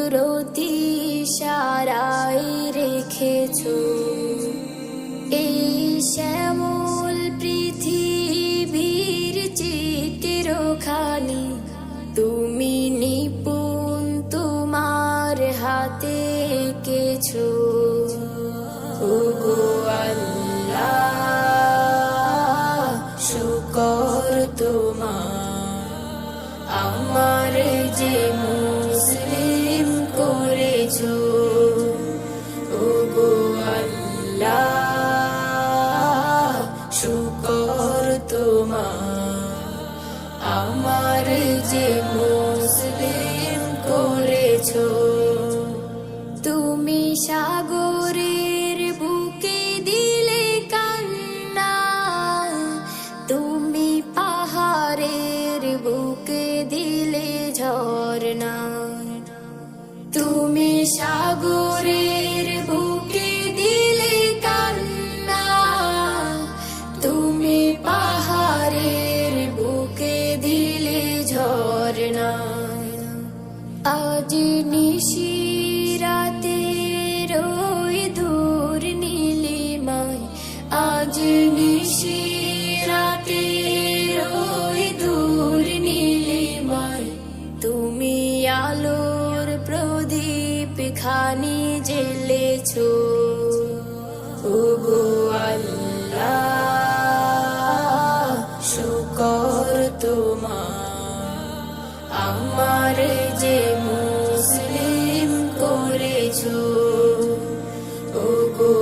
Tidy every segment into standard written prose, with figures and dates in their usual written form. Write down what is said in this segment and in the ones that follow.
কুদরতি সারাই রেখেছো এই শ্যামল পৃথিবীর চিত্রখানি তুমি নিপুণ তোমার হাতে এঁকেছো ওগো আল্লাহ শুকর তোমার আমার যে মুসলিম করেছো ওগো আল্লাহ শুকর তোমার আমার যে মুসলিম করেছো তুমি সাগরের বুকে দিলে কান্না তুমি পাহাড়ের বুকে দিলে ঝরনা তুমি সাগরের বুকে দিলে কান্না তুমি পাহাড়ের বুকে দিলে ঝরনা আজ নিশিরাতে রই দূর নীলিমায় আজ নিশিরাতে রই দূর নীলিমায় তুমি আলোর প্রদীপ খানি জ্বেলেছো ওগো আল্লাহ শুকর তোমার আমার যে মুসলিম করেছো ওগো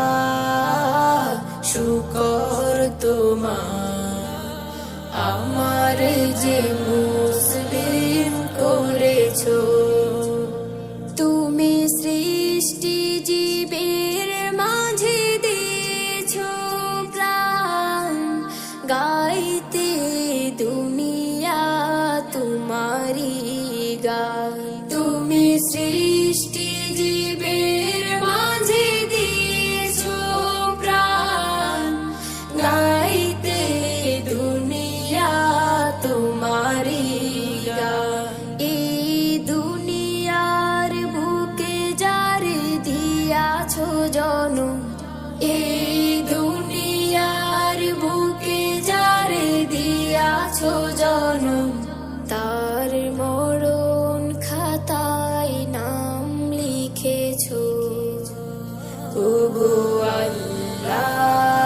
আল্লাহ শুকর তোমার আমার যে মুসলিম করেছো তুমি সৃষ্টি জীবের মাঝে দিয়েছো প্রাণ গাইতে দুনিয়া তোমারি গান তুমি সৃষ্টি জীবের মাঝে দিয়েছো প্রাণ গাইতে দুনিয়া তোমারি গান এই দুনিয়ার বুকে যারে দিয়াছো জনম এই দুনিয়ার বুকে যারে দিয়াছো জনম তার মরণ খাতায় নাম লিখেছো ওগো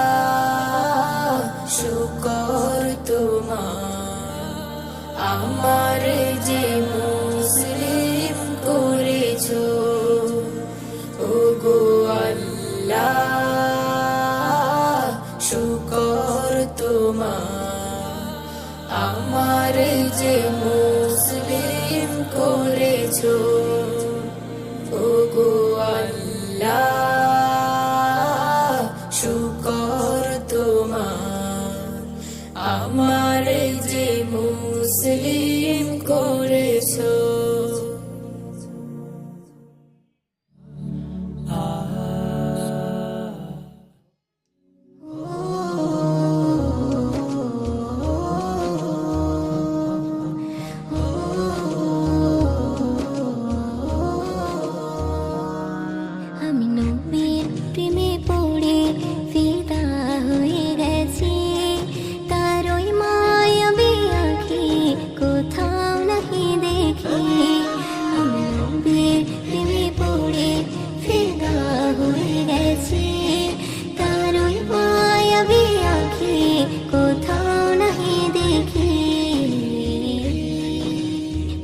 আল্লাহ শুকর তোমার আমার যে মুসলিম করেছো ওগো আল্লাহ শুকর তোমার আমার যে মুসলিম করেছো ওগো আল্লাহ শুকর তোমার আমার যে মুসলিম করেছো আমি নবীর প্রেমে পড়ে ফিদা হয়ে গেছি তার ওই মায়াবী আঁখি কোথাও নাকি দেখি আমি নবীর প্রেমে পড়ে ফিদা হয়ে গেছি তার ওই মায়াবী আঁখি কোথাও নাকি দেখি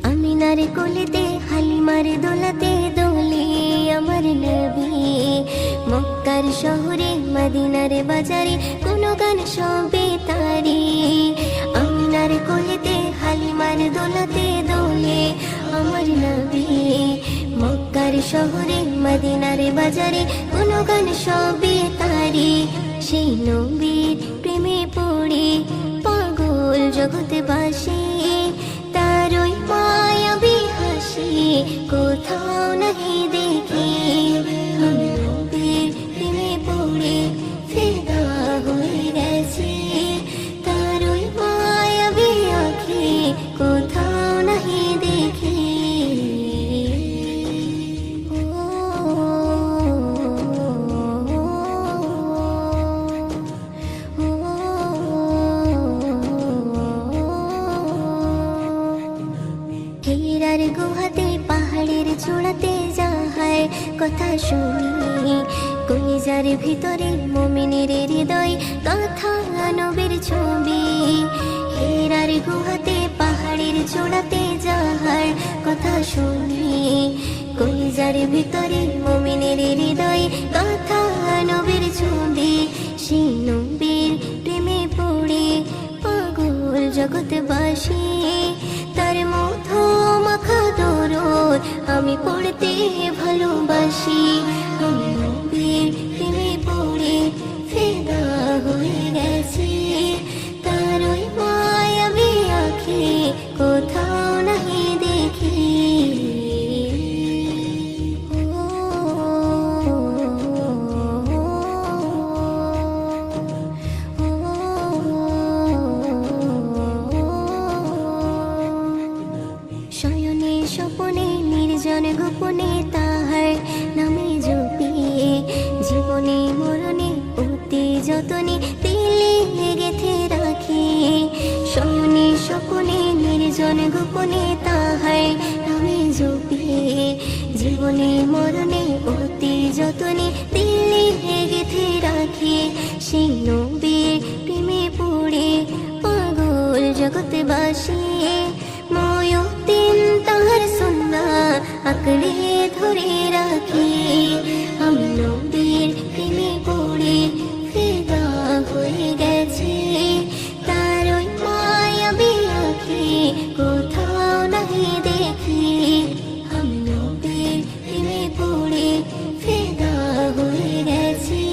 আমিনার কোলেতে হালিমার দোলাতে দোলে আমার নবী মক্কার শহরে মদিনার বাজারে কোন গান সবে তারি আমিনার কোলেতে হালিমার দোলাতে দোলে আমার নবী মক্কার শহরে মদিনার বাজারে কোন গান সবে তারি সেই নবীর প্রেমে পড়ে পাগল জগৎবাসী তার ওই মায়াবী হাসি কোথাও নাহি দেখি আমি নবীর প্রেমে পড়ে ফিদা হয়ে গেছি তার ওই মায়াবী আঁখি কোথাও নাহি দেখি শুনি কলিজার ভিতরে মুমিনের হৃদয় কথা নবীর ছবি হেরার গুহাতে পাহাড়ের চূড়াতে যাহার কথা শুনি কলিজার ভিতরে মুমিনের হৃদয় কথা নবীর ছবি সেই নবীর প্রেমে পড়ে পাগল জগৎবাসী তার মধু মাখা দরদ আমি পড়তে ভালোবাসি আমি নবীর প্রেমে পড়ে ফিদা হয়ে গেছি তার ওই মায়াবী আঁখি কোথাও নাহি দেখি শয়নে স্বপনে নির্জন গোপনে তাহার নামে জপিয়ে জীবনে মরণে অতি যতনে দিলে গেথে রাখি শয়নে স্বপনে নির্জন গোপনে তাহার নামে জপিয়ে জীবনে মরণে অতি যতনে দিলে গেথে রাখি সেই নবীর প্রেমে পড়ে পাগল জগৎবাসী ময়ূতিন তাহার সুন্নাহ আঁকড়ে ধরে রাখি আমি নবীর প্রেমে পড়ে ফিদা হয়ে গেছি তার ওই মায়াবী আঁখি কোথাও নাহি দেখি আমি নবীর প্রেমে পড়ে ফিদা হয়ে গেছি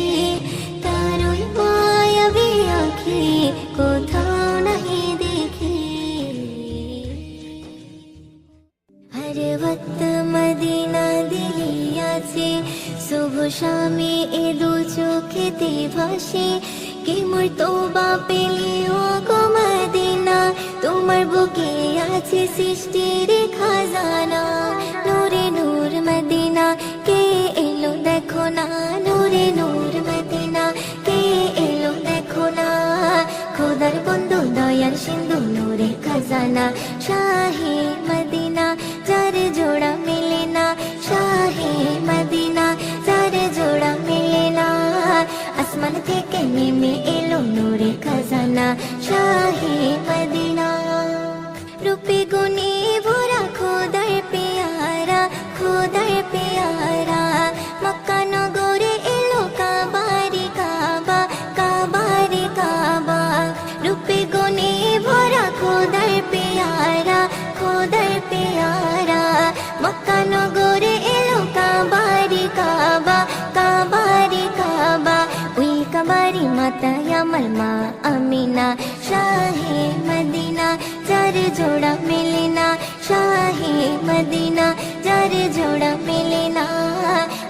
তার ওই মায়াবী আঁখি কোথাও নাহি দেখি हर वक्त मदीना दिलिया से सुबह शामे ए दो चोखेते भाসে কি মোর তোবা পেলিও গো মদিনা তোমার বুকে আছে সৃষ্টির খাজানা নূরে নূর মদিনা কে এলো দেখো না নূরে নূর মদিনা কে এলো দেখো না খোদার বন্ধু দয়ার সিন্ধু নূরে খাজানা শাহে মদিনা যার জোড়া মিলে না শাহে মদিনা যার জোড়া মিলে না আসমান থেকে নেমে এলো নূরে খাজানা শাহে মদিনা রূপে গুণে ভরা খোদার পেয়ারা মক্কা নগরে এলো কাবারি কাবা কাবারি কাবা রূপে গুণে ভরা খোদার পেয়ারা মক্কা নগরে এলো কাবারি কাবা কাবারি কাবা ওই কাবারি মাতা আমার মা আমিনা শাহে মদিনা যার জোড়া মেলে না শাহে মদিনা যার জোড়া মেলে না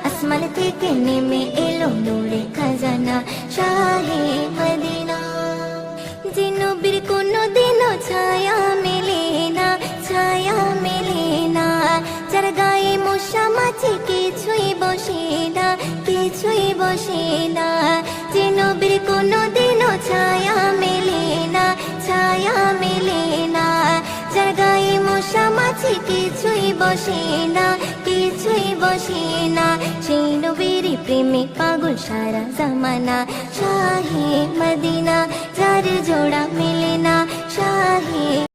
আসমান থেকে নেমে এলো নূরে খাজানা শাহে মদিনা যে নবীর কোনো দিনও ছায়া মেলে না যার গায়ে মশা মাছি কিছুই বসে না যে নবীর কোনো দিনও ছায়া মেলে না যার গায়ে মশা মাছি কিছুই বসে না সেই নবীর প্রেমে পাগল সারা জামানা শাহে মদিনা যার জোড়া মেলে না শাহে